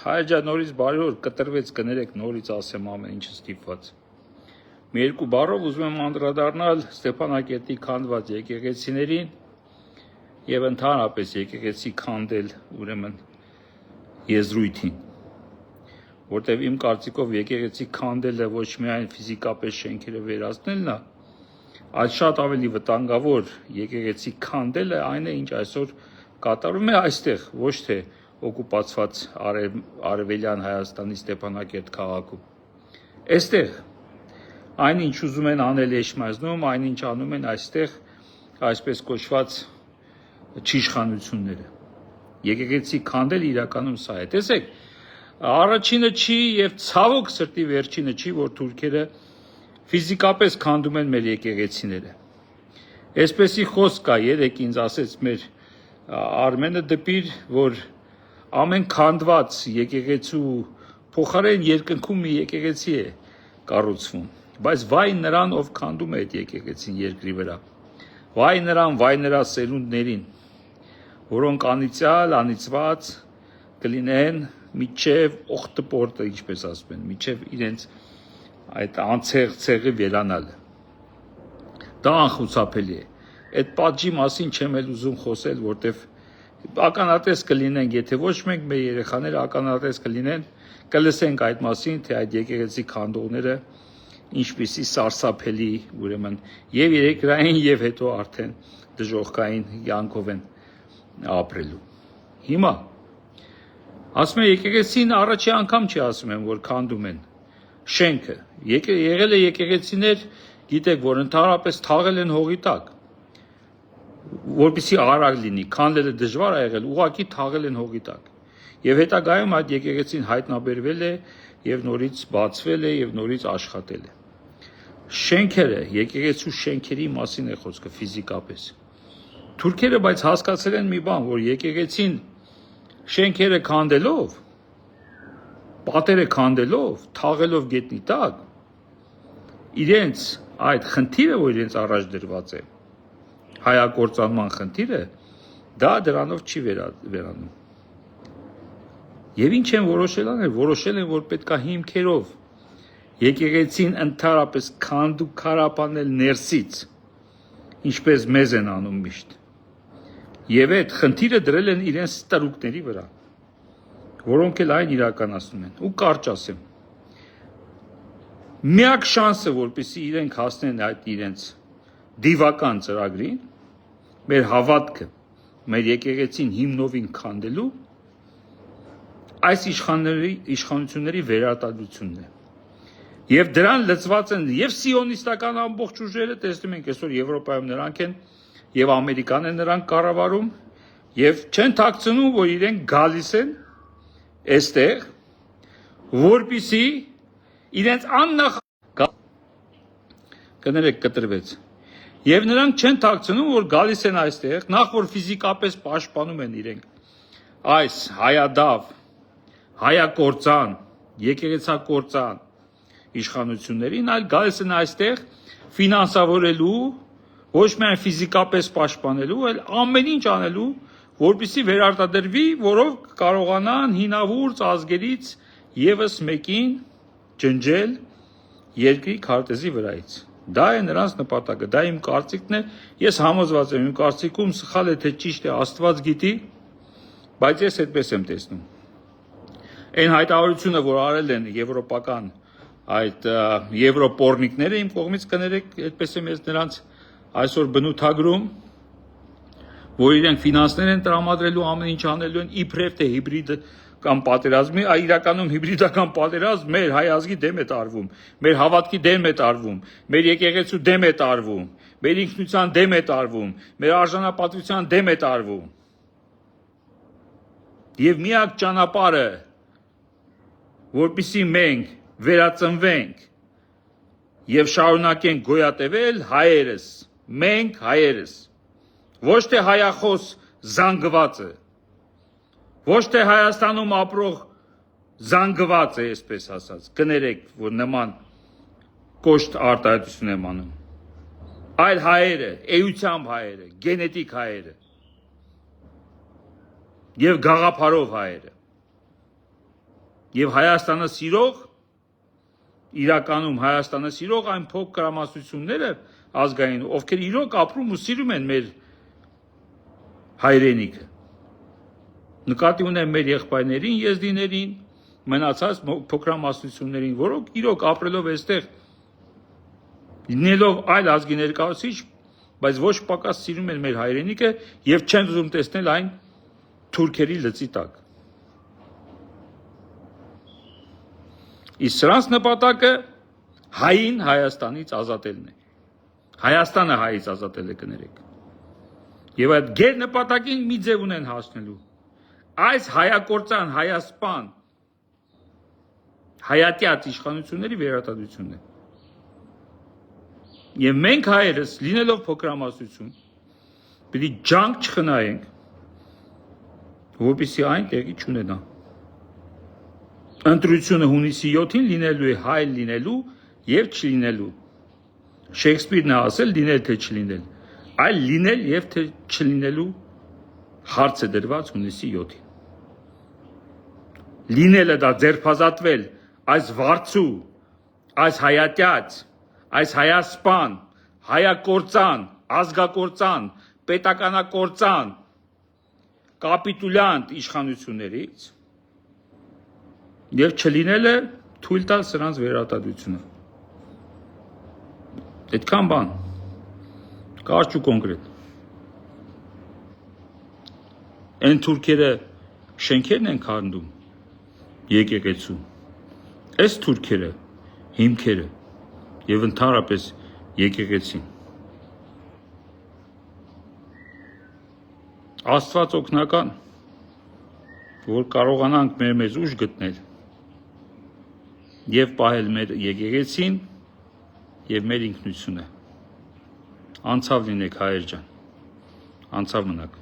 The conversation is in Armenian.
Հայաջա նորից բարի օր, կտրվեց կներեք նորից ասեմ ամեն ինչը ստիպված։ Մի երկու բառով ուզում եմ անդրադառնալ Ստեփանակերտի քանդված եկեղեցիներին եւ ընդհանրապես եկեղեցի քանդել ուրեմն եզրույթին, որտեւ իմ կարծիքով եկեղեցի քանդելը ոչ միայն ֆիզիկապես շենքերը վերացնելն է, այլ շատ ավելի վտանգավոր եկեղեցի քանդելը այն է, ինչ այսօր կատարվում է այստեղ, ոչ թե օկուպացված Արևելյան Հայաստանի Ստեփանակերտ քաղաքում։ Այստեղ այն ինչ ուզում են անել Էջմիածնում, այն ինչ անում են այստեղ այսպես կոչված չիշխանությունները։ Եկեղեցի քանդել իրականում սա է։ Տեսեք, առաջինը չի եւ ցավոք սրտի վերջինը չի, որ թուրքերը ֆիզիկապես քանդում են մեր եկեղեցիները։ Այսպեսի խոսք կա, երեք ինձ ասեց մեր Արմենը դպիր, որ ամեն քանդված եկեղեցու փոխարեն երկնքում մի եկեղեցի է կառուցվում, բայց վայ նրան, ով քանդում է այդ եկեղեցին երկրի վրա, վայ նրան, վայ նրա սերունդներին, որոնք անիծյալ, անիծված կլինեն միջև օխտպորտը, ինչպես ասում են, միջև իրենց այդ անցեղ ցեղը վերանալը։ Դա անխուսափելի է։ Այդ պատժի մասին չեմ էլ ուզում խոսել, որտեվ ականատես կլինենք, եթե ոչ մենք մեր երեխաները ականատես կլինեն, կլսենք այդ մասին, թե այդ եկեղեցի քանդողները ինչպիսի սարսափելի ուրեմն եւ երեկրային եւ հետո արդեն դժոխքային յանքով են ապրելու։ Հիմա ասում եմ եկեղեցին առաջի անգամ չի ասում եմ, որ քանդում են շենքը։ Եղել է եկեղեցիներ, գիտեք, որ ընդհանրապես թաղել են հողի տակ, որպեսզի արագ լինի, քանդելը դժվար է եղել, ուղղակի թաղել են հողի տակ։ Եվ հետագայում այդ եկեղեցին հայտնաբերվել է եւ նորից բացվել է եւ նորից աշխատել է։ Շենքերը, եկեղեցու շենքերի մասին է խոսքը ֆիզիկապես։ Թուրքերը բայց հասկացել են մի բան, որ եկեղեցին շենքերը քանդելով, պատերը քանդելով, թաղելով գետնի տակ, իրենց այդ խնդիրը, որ իրենց առաջ դրված է, հայակործանման խնդիրը, դա դրանով չի վերանում։ Եվ ինչ են որոշել անել, որոշել են, որ պետքա հիմքերով եկեղեցին ընդհանրապես քանդու քարապանել ներսից, ինչպես մեզ են անում միշտ։ Եվ այդ խնդիրը դրել են իրենց ստրուկների վրա, որոնք էլ այն իրականացնում են։ Ու կարճ ասեմ, միակ շանսը, որպեսզի իրենք հասնեն այդ իրենց դիվական ծրագրին, մեր հավատքը, մեր եկեղեցին հիմնովին քանդելու, այս իշխանությունների վերարտադրությունն է։ Եվ դրան լծված են եւ սիոնիստական ամբողջ ուժերը, տեսնում ենք այսօր Եվրոպայում նրանք են եւ Ամերիկան է նրանք կառավարում եւ չեն թաքցնում, որ իրենք գալիս են այստեղ, որպեսզի իրենց աննախ կներեք կտրվեց։ Եվ նրանք չեն թաքցնում, որ գալիս են այստեղ, նախ որ ֆիզիկապես պաշտպանում են իրենք այս հայադավ, հայակործան, եկեղեցակործան իշխանություններին, այլ գալիս են այստեղ ֆինանսավորելու, ոչ միայն ֆիզիկապես պաշտպանելու, այլ ամեն ինչ անելու, որպեսզի վերարտադրվի, որով կարողանան հինավուրց ազգերից եւս մեկին ջնջել երկրի քարտեզի վրայից։ Դա է նրանց նպատակը, դա իմ կարծիքն է, ես համոզված եմ, իմ կարծիքում սխալ է, թե ճիշտ է, Աստված գիտի, բայց ես այդպես եմ տեսնում։ Այն հայտարարությունը, որ արել են եվրոպական այդ եվրոպորնիկները իմ կողմից կներեք, այդպես եմ ես նրանց այսօր բնութագրում, որ իրենք ֆինանսներ են տրամադրելու, ամեն ինչ անելու են, իբրև թե հիբրիդ կամ պատերազմի, իրականում հիբրիդական պատերազմ մեր հայ ազգի դեմ է տարվում, մեր հավատքի դեմ է տարվում, մեր եկեղեցու դեմ է տարվում, մեր ինքնության դեմ է տարվում, մեր արժանապատվության դեմ է տարվում։ Եվ միակ ճանապարհը, որպեսզի մենք վերածնվենք եւ շարունակենք գոյատևել, հայերս, մենք հայերս, ոչ թե հայախոս զանգվածը, ոչ թե Հայաստանում ապրող զանգված է, այսպես ասած, կներեք, որ նման կոշտ արտահայտություն եմ անում, այլ հայերը, էությամբ հայերը, գենետիկ հայերը եւ գաղափարով հայերը։ Եվ Հայաստանը սիրող, իրականում Հայաստանը սիրող այն փոքրամասնությունները ազգային, ովքեր իրոք ապրում ու սիրում են մեր հայրենիքը։ Նկատի ունեմ մեր եղբայրներին, եզդիներին, մնացած փոքրամասնություններին, որոնք իրոք ապրելով այստեղ, լինելով այլ ազգի ներկայացուցիչ, բայց ոչ պակաս սիրում են մեր հայրենիքը եւ չեն ուզում տեսնել այն թուրքերի լծի տակ։ Իսկ սրանց նպատակը հային Հայաստանից ազատելն է։ Հայաստանը հայից ազատել է, կներեք։ Եվ այդ գեր նպատակին մի ձև ունեն հասնելու։ Այս հայակործան, հայասպան, հայատյաց իշխանությունների վերարտադրությունն է։ Եվ մենք հայերս, լինելով փոքրամասնություն, պիտի ջանք չխնայենք, որպեսզի այն տեղի չունենա։ Ընտրությունը հունիսի 7-ին լինելու է հայ լինելու եւ չլինելու։ Շեքսպիրն է ասել լինել թե չլինել, այլ լինել եւ թե չլինելու հարց է դրված հունիսի 7-ին։ Լինելը դա ձերբազատվել այս վարձու, այս հայատյաց, այս հայասպան, հայակործան, ազգակործան, պետականակործան, կապիտուլյանտ իշխանություններից եւ չլինելը թույլ տալ սրանց վերարտադրությունը։ Այդքան բան, կարճ ու կոնկրետ։ Այն թուրքերը շենքերն են քանդում եկեղեցու, այս թուրքերը հիմքերը եւ ընդհանրապես եկեղեցին։ Աստված օգնական, որ կարողանանք մեր մեզ ուժ գտնել եւ պահել մեր եկեղեցին եւ մեր ինքնությունը։ Անցավ լինեք հայեր ջան, անցավ մնաք։